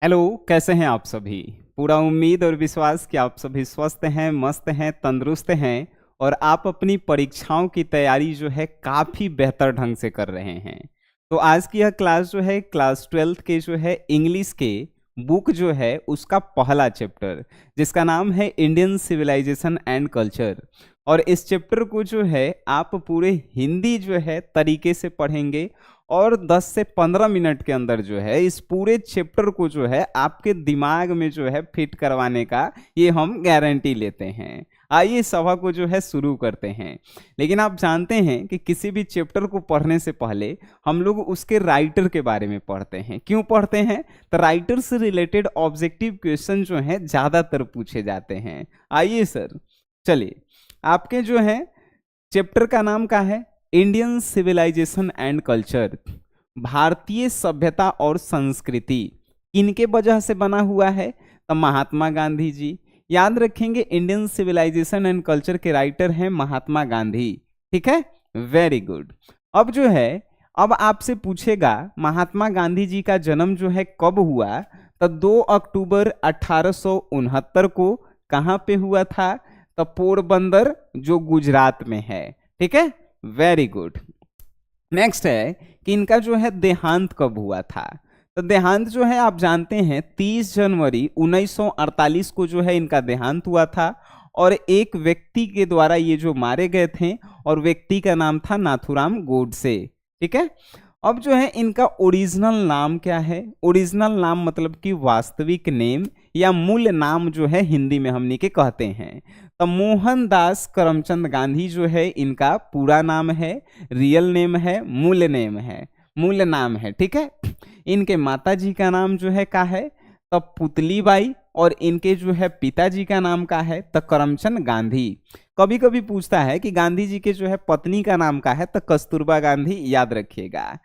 Hello, कैसे हैं आप सभी। पूरा उम्मीद और विश्वास कि आप सभी स्वस्थ हैं, मस्त हैं, तंदुरुस्त हैं और आप अपनी परीक्षाओं की तैयारी जो है काफ़ी बेहतर ढंग से कर रहे हैं। तो आज की यह क्लास जो है क्लास 12th के जो है इंग्लिश के बुक जो है उसका पहला चैप्टर, जिसका नाम है इंडियन सिविलाइजेशन एंड कल्चर। और इस चैप्टर को जो है आप पूरे हिंदी जो है तरीके से पढ़ेंगे और 10 से 15 मिनट के अंदर जो है इस पूरे चैप्टर को जो है आपके दिमाग में जो है फिट करवाने का ये हम गारंटी लेते हैं। आइए सभा को जो है शुरू करते हैं। लेकिन आप जानते हैं कि किसी भी चैप्टर को पढ़ने से पहले हम लोग उसके राइटर के बारे में पढ़ते हैं। क्यों पढ़ते हैं? तो राइटर से रिलेटेड ऑब्जेक्टिव क्वेश्चन जो हैं ज़्यादातर पूछे जाते हैं। आइए सर, चलिए आपके जो है चैप्टर का नाम क्या है? इंडियन सिविलाइजेशन एंड कल्चर, भारतीय सभ्यता और संस्कृति। इनके वजह से बना हुआ है तो महात्मा गांधी जी। याद रखेंगे इंडियन सिविलाइजेशन एंड कल्चर के राइटर हैं महात्मा गांधी। ठीक है, वेरी गुड। अब जो है अब आपसे पूछेगा महात्मा गांधी जी का जन्म जो है कब हुआ, तो 2 अक्टूबर 1869 को कहाँ पे हुआ था? तो पोरबंदर जो गुजरात में है। ठीक है, वेरी गुड। नेक्स्ट है कि इनका जो है देहांत कब हुआ था? तो देहांत जो है आप जानते हैं 30 जनवरी 1948 को जो है इनका देहांत हुआ था और एक व्यक्ति के द्वारा ये जो मारे गए थे और व्यक्ति का नाम था नाथूराम गोडसे। ठीक है, अब जो है इनका ओरिजिनल नाम क्या है? ओरिजिनल नाम मतलब कि वास्तविक नेम या मूल नाम जो है हिंदी में हमनी के कहते हैं। तो मोहनदास करमचंद गांधी जो है इनका पूरा नाम है, रियल नेम है, मूल नेम है, मूल नाम है। ठीक है, इनके माता जी का नाम जो है क्या है? तो पुतलीबाई। और इनके जो है पिताजी का नाम क्या है? तो करमचंद गांधी। कभी कभी पूछता है कि गांधी जी के जो है पत्नी का नाम क्या है? तो कस्तूरबा गांधी, याद रखिएगा।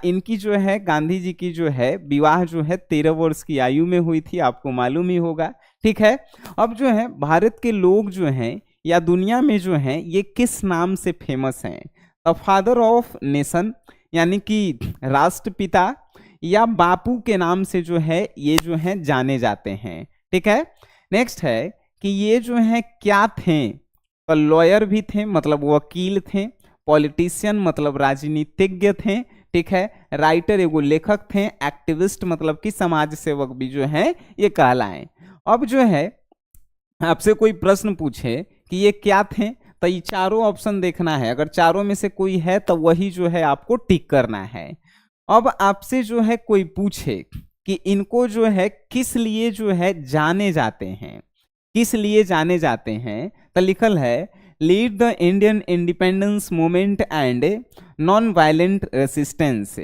इनकी जो है गांधी जी की जो है विवाह जो है 13 वर्ष की आयु में हुई थी, आपको मालूम ही होगा। ठीक है, अब जो है भारत के लोग जो हैं या दुनिया में जो हैं ये किस नाम से फेमस हैं? द फादर ऑफ नेशन यानी कि राष्ट्रपिता, या बापू के नाम से जो है ये जो है जाने जाते हैं। ठीक है, नेक्स्ट है कि ये जो है क्या थे? तो लॉयर भी थे मतलब वकील थे, पॉलिटिशियन मतलब राजनीतिज्ञ थे। ठीक है, राइटर एगो लेखक थे, एक्टिविस्ट मतलब कि समाज सेवक भी जो है ये कहलाएं। अब जो है आपसे कोई प्रश्न पूछे कि ये क्या थे, तो ये चारों ऑप्शन देखना है। अगर चारों में से कोई है तो वही जो है आपको टिक करना है। अब आपसे जो है कोई पूछे कि इनको जो है किस लिए जो है जाने जाते हैं, किस लिए जाने जाते हैं, तो लिखल है lead the Indian independence movement and non violent resistance.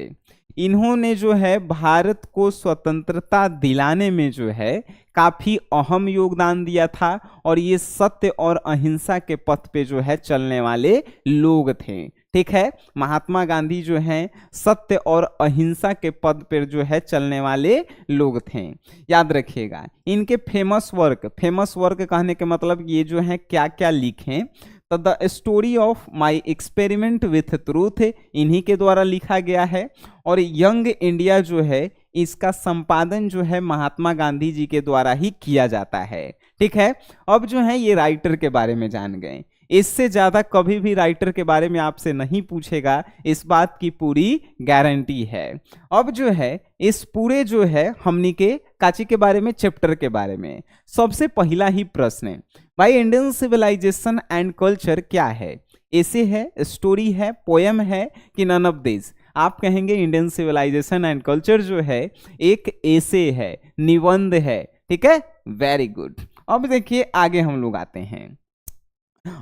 इन्होंने जो है भारत को स्वतंत्रता दिलाने में जो है काफी अहम योगदान दिया था और ये सत्य और अहिंसा के पथ पे जो है चलने वाले लोग थे। ठीक है, महात्मा गांधी जो हैं सत्य और अहिंसा के पद पर जो है चलने वाले लोग थे, याद रखिएगा। इनके फेमस वर्क कहने के मतलब ये जो है क्या क्या लिखे, तो the story of my experiment with truth इन्हीं के द्वारा लिखा गया है। और यंग इंडिया जो है इसका संपादन जो है महात्मा गांधी जी के द्वारा ही किया जाता है। ठीक है, अब जो है ये राइटर के बारे में जान गए। इससे ज्यादा कभी भी राइटर के बारे में आपसे नहीं पूछेगा, इस बात की पूरी गारंटी है। अब जो है इस पूरे जो है हमनी के काची के बारे में, चैप्टर के बारे में सबसे पहला ही प्रश्न है भाई, इंडियन सिविलाइजेशन एंड कल्चर क्या है? एसे है, स्टोरी है, पोयम है कि नन ऑफ दिस? आप कहेंगे इंडियन सिविलाइजेशन एंड कल्चर जो है एक एसे है, निबंध है। ठीक है, वेरी गुड। अब देखिए आगे हम लोग आते हैं।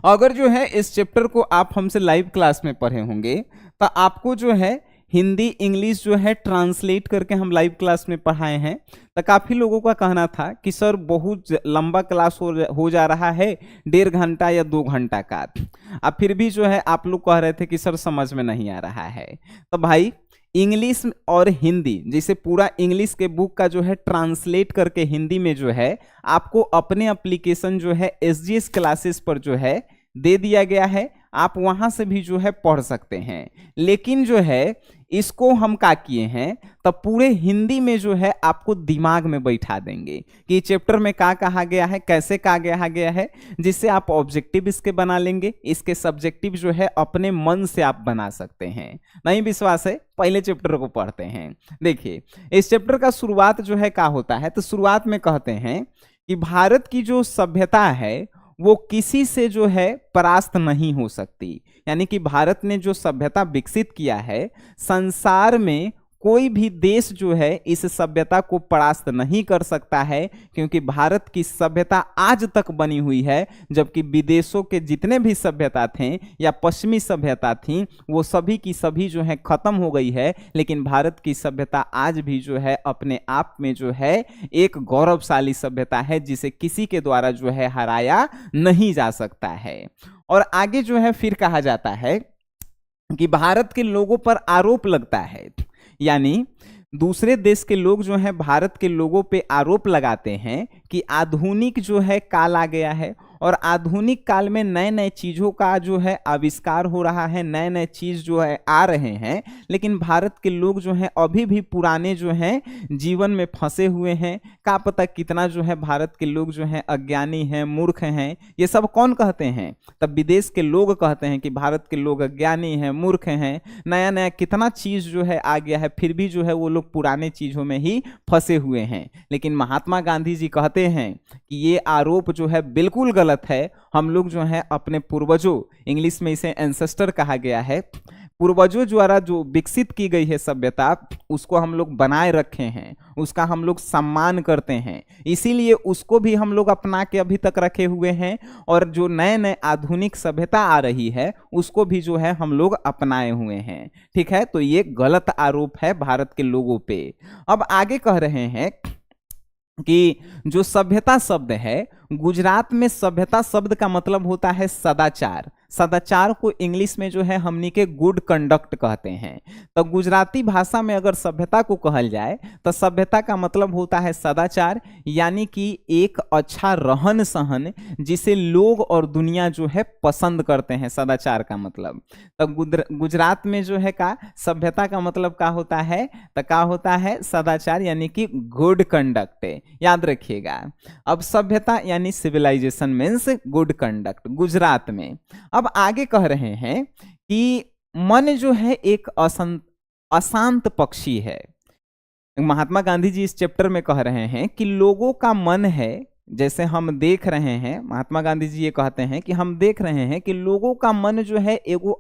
अगर जो है इस चैप्टर को आप हमसे लाइव क्लास में पढ़े होंगे तो आपको जो है हिंदी इंग्लिश जो है ट्रांसलेट करके हम लाइव क्लास में पढ़ाए हैं। तो काफ़ी लोगों का कहना था कि सर बहुत लंबा क्लास हो जा रहा है, 1.5 घंटा या 2 घंटा का, अब फिर भी जो है आप लोग कह रहे थे कि सर समझ में नहीं आ रहा है। तो भाई इंग्लिश और हिंदी, जैसे पूरा इंग्लिश के बुक का जो है ट्रांसलेट करके हिंदी में जो है आपको अपने एप्लीकेशन जो है SGS क्लासेस पर जो है दे दिया गया है। आप वहां से भी जो है पढ़ सकते हैं। लेकिन जो है इसको हम क्या किए हैं, तब पूरे हिंदी में जो है आपको दिमाग में बैठा देंगे कि चैप्टर में क्या कहा गया है, कैसे कहा गया है, जिससे आप ऑब्जेक्टिव इसके बना लेंगे। इसके सब्जेक्टिव जो है अपने मन से आप बना सकते हैं। नहीं विश्वास है, पहले चैप्टर को पढ़ते हैं। देखिए इस चैप्टर का शुरुआत जो है क्या होता है, तो शुरुआत में कहते हैं कि भारत की जो सभ्यता है वो किसी से जो है परास्त नहीं हो सकती। यानी कि भारत ने जो सभ्यता विकसित किया है, संसार में कोई भी देश जो है इस सभ्यता को परास्त नहीं कर सकता है, क्योंकि भारत की सभ्यता आज तक बनी हुई है, जबकि विदेशों के जितने भी सभ्यता थे या पश्चिमी सभ्यता थी वो सभी की सभी जो है खत्म हो गई है। लेकिन भारत की सभ्यता आज भी जो है अपने आप में जो है एक गौरवशाली सभ्यता है, जिसे किसी के द्वारा जो है हराया नहीं जा सकता है। और आगे जो है फिर कहा जाता है कि भारत के लोगों पर आरोप लगता है, यानी दूसरे देश के लोग जो हैं भारत के लोगों पे आरोप लगाते हैं कि आधुनिक जो है काल आ गया है, और आधुनिक काल में नए नए चीज़ों का जो है आविष्कार हो रहा है, नए नए चीज़ जो है आ रहे हैं, लेकिन भारत के लोग जो हैं अभी भी पुराने जो हैं जीवन में फंसे हुए हैं। क्या पता कितना जो है भारत के लोग जो हैं अज्ञानी हैं, मूर्ख हैं। ये सब कौन कहते हैं? तब विदेश के लोग कहते हैं कि भारत के लोग अज्ञानी हैं, मूर्ख हैं, नया नया कितना चीज़ जो है आ गया है, फिर भी जो है वो लोग पुराने चीज़ों में ही फंसे हुए हैं। लेकिन महात्मा गांधी जी कहते हैं कि ये आरोप जो है बिल्कुल गलत है। हम लोग जो है अपने पूर्वजों, इंग्लिश में इसे एंसेस्टर कहा गया है, पूर्वजों द्वारा जो विकसित की गई है सभ्यता, उसको हम लोग बनाए रखे हैं, उसका हम लोग सम्मान करते हैं, इसीलिए उसको भी हम लोग अपना के अभी तक रखे हुए हैं। और जो नए नए आधुनिक सभ्यता आ रही है उसको भी जो है हम लोग अपनाए हुए हैं। ठीक है, तो ये गलत आरोप है भारत के लोगों पे। अब आगे कह रहे हैं कि जो सभ्यता शब्द है, गुजरात में सभ्यता शब्द का मतलब होता है सदाचार। सदाचार को इंग्लिश में जो है हमनी के गुड कंडक्ट कहते हैं। तो गुजराती भाषा में अगर सभ्यता को कहल जाए तो सभ्यता का मतलब होता है सदाचार, यानी कि एक अच्छा रहन सहन जिसे लोग और दुनिया जो है पसंद करते हैं, सदाचार का मतलब। तो गुजरात में जो है का सभ्यता का मतलब क्या होता है, तो क्या होता है सदाचार, यानी कि गुड कंडक्ट। याद रखिएगा, अब सभ्यता यानी civilization means good conduct Gujarat में। अब आगे कह रहे हैं कि मन जो है एक अशांत पक्षी है। महात्मा गांधी जी इस चैप्टर में कह रहे हैं कि लोगों का मन है, जैसे हम देख रहे हैं, महात्मा गांधी जी ये कहते हैं कि हम देख रहे हैं कि लोगों का मन जो है एगो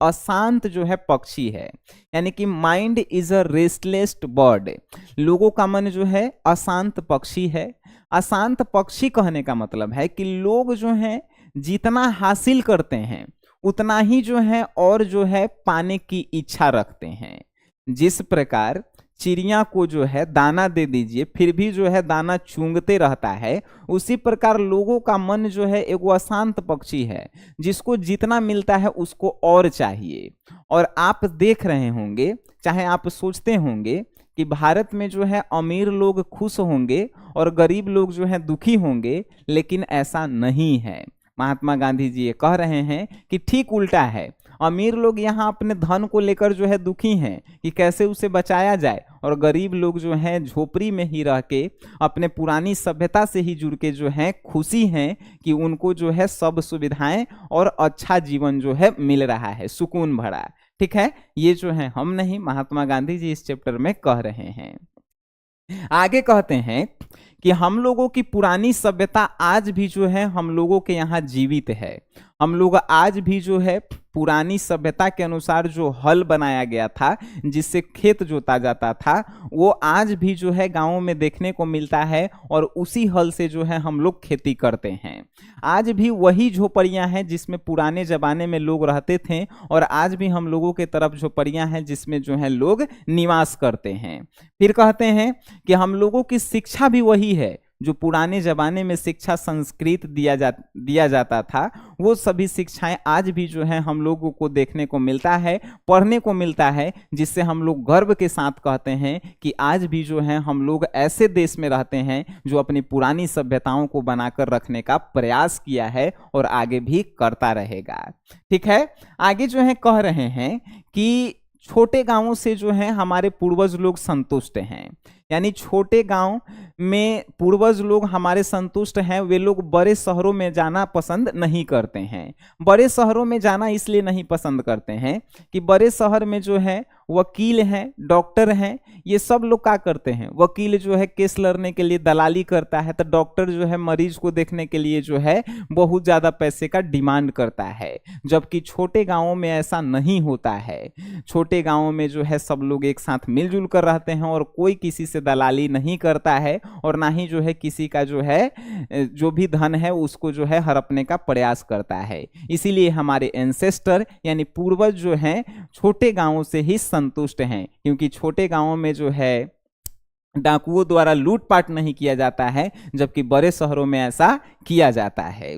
अशांत जो है पक्षी है, यानी कि mind is a restless bird. लोगों का मन जो है अशांत पक्षी है। अशांत पक्षी कहने का मतलब है कि लोग जो हैं जितना हासिल करते हैं उतना ही जो है और जो है पाने की इच्छा रखते हैं। जिस प्रकार चिड़िया को जो है दाना दे दीजिए फिर भी जो है दाना चूंगते रहता है, उसी प्रकार लोगों का मन जो है एक अशांत पक्षी है, जिसको जितना मिलता है उसको और चाहिए। और आप देख रहे होंगे, चाहे आप सोचते होंगे कि भारत में जो है अमीर लोग खुश होंगे और गरीब लोग जो है दुखी होंगे, लेकिन ऐसा नहीं है। महात्मा गांधी जी ये कह रहे हैं कि ठीक उल्टा है। अमीर लोग यहाँ अपने धन को लेकर जो है दुखी हैं कि कैसे उसे बचाया जाए, और गरीब लोग जो हैं झोपड़ी में ही रह के अपने पुरानी सभ्यता से ही जुड़ के जो है खुशी हैं कि उनको जो है सब सुविधाएं और अच्छा जीवन जो है मिल रहा है, सुकून भरा। ठीक है, ये जो है हम नहीं, महात्मा गांधी जी इस चैप्टर में कह रहे हैं। आगे कहते हैं कि हम लोगों की पुरानी सभ्यता आज भी जो है हम लोगों के यहाँ जीवित है। हम लोग आज भी जो है पुरानी सभ्यता के अनुसार जो हल बनाया गया था, जिससे खेत जोता जाता था, वो आज भी जो है गांवों में देखने को मिलता है, और उसी हल से जो है हम लोग खेती करते हैं। आज भी वही झोपड़ियां हैं जिसमें पुराने जमाने में लोग रहते थे, और आज भी हम लोगों के तरफ झोपड़ियां हैं जिसमें जो है लोग निवास करते हैं। फिर कहते हैं कि हम लोगों की शिक्षा भी वही है, जो पुराने ज़माने में शिक्षा संस्कृत दिया जाता था, वो सभी शिक्षाएं आज भी जो है हम लोगों को देखने को मिलता है, पढ़ने को मिलता है, जिससे हम लोग गर्व के साथ कहते हैं कि आज भी जो है हम लोग ऐसे देश में रहते हैं जो अपनी पुरानी सभ्यताओं को बनाकर रखने का प्रयास किया है और आगे भी करता रहेगा। ठीक है, आगे जो है कह रहे हैं कि छोटे गांवों से जो है हमारे पूर्वज लोग संतुष्ट हैं, यानी छोटे गांव में पूर्वज लोग हमारे संतुष्ट हैं। वे लोग बड़े शहरों में जाना पसंद नहीं करते हैं। बड़े शहरों में जाना इसलिए नहीं पसंद करते हैं कि बड़े शहर में जो है वकील हैं, डॉक्टर हैं, ये सब लोग क्या करते हैं, वकील जो है केस लड़ने के लिए दलाली करता है, तो डॉक्टर जो है मरीज को देखने के लिए जो है बहुत ज़्यादा पैसे का डिमांड करता है। जबकि छोटे गांवों में ऐसा नहीं होता है। छोटे गांवों में जो है सब लोग एक साथ मिलजुल कर रहते हैं और कोई किसी से दलाली नहीं करता है और ना ही जो है किसी का जो है जो भी धन है उसको जो है हड़पने का प्रयास करता है। इसीलिए हमारे एंसेस्टर यानी पूर्वज जो हैं छोटे गांवों से ही संतुष्ट हैं, क्योंकि छोटे गांवों में जो है डाकुओं द्वारा लूटपाट नहीं किया जाता है, जबकि बड़े शहरों में ऐसा किया जाता है।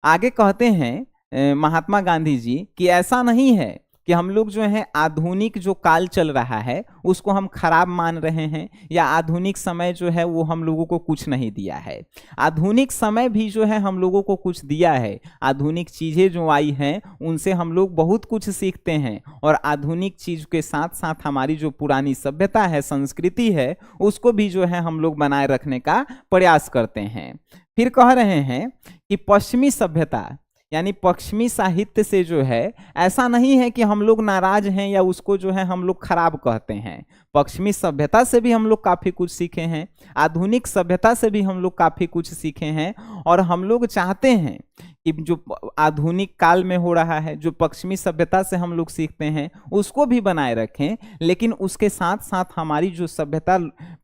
आगे कहते हैं महात्मा गांधी जी कि ऐसा नहीं है कि हम लोग जो है आधुनिक जो काल चल रहा है उसको हम खराब मान रहे हैं, या आधुनिक समय जो है वो हम लोगों को कुछ नहीं दिया है। आधुनिक समय भी जो है हम लोगों को कुछ दिया है। आधुनिक चीज़ें जो आई हैं उनसे हम लोग बहुत कुछ सीखते हैं, और आधुनिक चीज़ के साथ साथ हमारी जो पुरानी सभ्यता है, संस्कृति है, उसको भी जो है हम लोग बनाए रखने का प्रयास करते हैं। फिर कह रहे हैं कि पश्चिमी सभ्यता यानी पश्चिमी साहित्य से जो है ऐसा नहीं है कि हम लोग नाराज हैं या उसको जो है हम लोग खराब कहते हैं। पश्चिमी सभ्यता से भी हम लोग काफ़ी कुछ सीखे हैं, आधुनिक सभ्यता से भी हम लोग काफ़ी कुछ सीखे हैं, और हम लोग चाहते हैं कि जो आधुनिक काल में हो रहा है, जो पश्चिमी सभ्यता से हम लोग सीखते हैं, उसको भी बनाए रखें, लेकिन उसके साथ साथ हमारी जो सभ्यता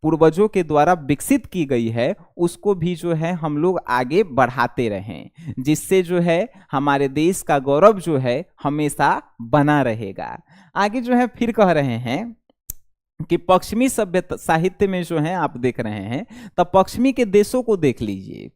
पूर्वजों के द्वारा विकसित की गई है उसको भी जो है हम लोग आगे बढ़ाते रहें, जिससे जो है हमारे देश का गौरव जो है हमेशा बना रहेगा। आगे जो है फिर कह रहे हैं कि पश्चिमी सभ्यता साहित्य में जो है आप देख रहे हैं, तब पश्चिमी के देशों को देख लीजिए,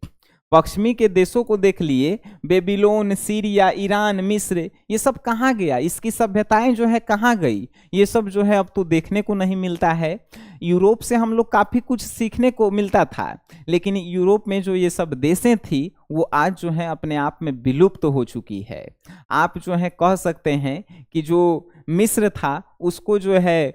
पश्चिमी के देशों को देख लिए, बेबीलोन, सीरिया, ईरान, मिस्र, ये सब कहाँ गया, इसकी सभ्यताएं जो है कहाँ गई, ये सब जो है अब तो देखने को नहीं मिलता है। यूरोप से हम लोग काफ़ी कुछ सीखने को मिलता था, लेकिन यूरोप में जो ये सब देशें थी वो आज जो है अपने आप में विलुप्त हो चुकी है। आप जो है कह सकते हैं कि जो मिस्र था उसको जो है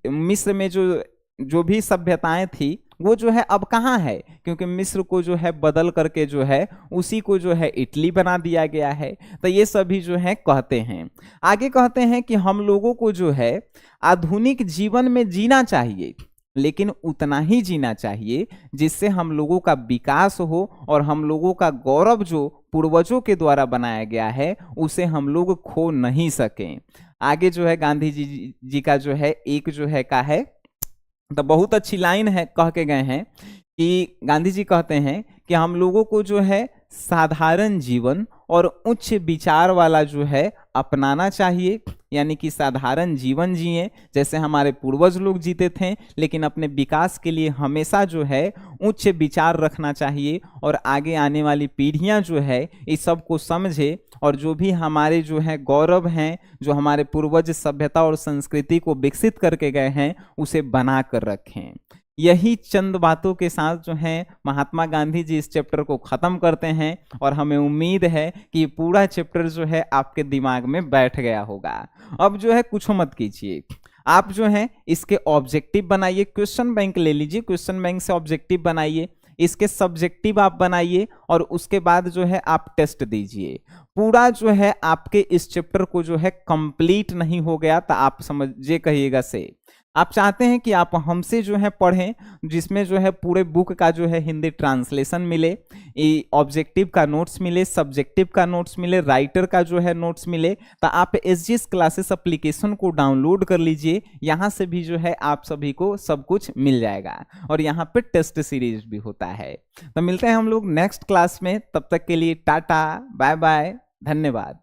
मिस्र में जो भी सभ्यताएं थी वो जो है अब कहाँ है, क्योंकि मिस्र को जो है बदल करके जो है उसी को जो है इटली बना दिया गया है। तो ये सभी जो है कहते हैं। आगे कहते हैं कि हम लोगों को जो है आधुनिक जीवन में जीना चाहिए, लेकिन उतना ही जीना चाहिए जिससे हम लोगों का विकास हो और हम लोगों का गौरव जो पूर्वजों के द्वारा बनाया गया है उसे हम लोग खो नहीं सकें। आगे जो है गांधी जी का जो है एक जो है का है, तो बहुत अच्छी लाइन है, कह के गए हैं कि गांधी जी कहते हैं कि हम लोगों को जो है साधारण जीवन और उच्च विचार वाला जो है अपनाना चाहिए, यानी कि साधारण जीवन जिए जैसे हमारे पूर्वज लोग जीते थे, लेकिन अपने विकास के लिए हमेशा जो है उच्च विचार रखना चाहिए, और आगे आने वाली पीढ़ियां जो है इस सब को समझे और जो भी हमारे जो है गौरव हैं, जो हमारे पूर्वज सभ्यता और संस्कृति को विकसित करके गए हैं, उसे बना कर रखें। यही चंद बातों के साथ जो है महात्मा गांधी जी इस चैप्टर को ख़त्म करते हैं, और हमें उम्मीद है कि पूरा चैप्टर जो है आपके दिमाग में बैठ गया होगा। अब जो है कुछ मत कीजिए, आप जो है इसके ऑब्जेक्टिव बनाइए, क्वेश्चन बैंक ले लीजिए, क्वेश्चन बैंक से ऑब्जेक्टिव बनाइए, इसके सब्जेक्टिव आप बनाइए, और उसके बाद जो है आप टेस्ट दीजिए। पूरा जो है आपके इस चैप्टर को जो है कंप्लीट नहीं हो गया तो आप समझिए कहिएगा से आप चाहते हैं कि आप हमसे जो है पढ़ें, जिसमें जो है पूरे बुक का जो है हिंदी ट्रांसलेशन मिले, ऑब्जेक्टिव का नोट्स मिले, सब्जेक्टिव का नोट्स मिले, राइटर का जो है नोट्स मिले, तो आप SGS क्लासेस एप्लीकेशन को डाउनलोड कर लीजिए। यहाँ से भी जो है आप सभी को सब कुछ मिल जाएगा, और यहाँ पे टेस्ट सीरीज भी होता है। तो मिलते हैं हम लोग नेक्स्ट क्लास में, तब तक के लिए टाटा बाय बाय, धन्यवाद।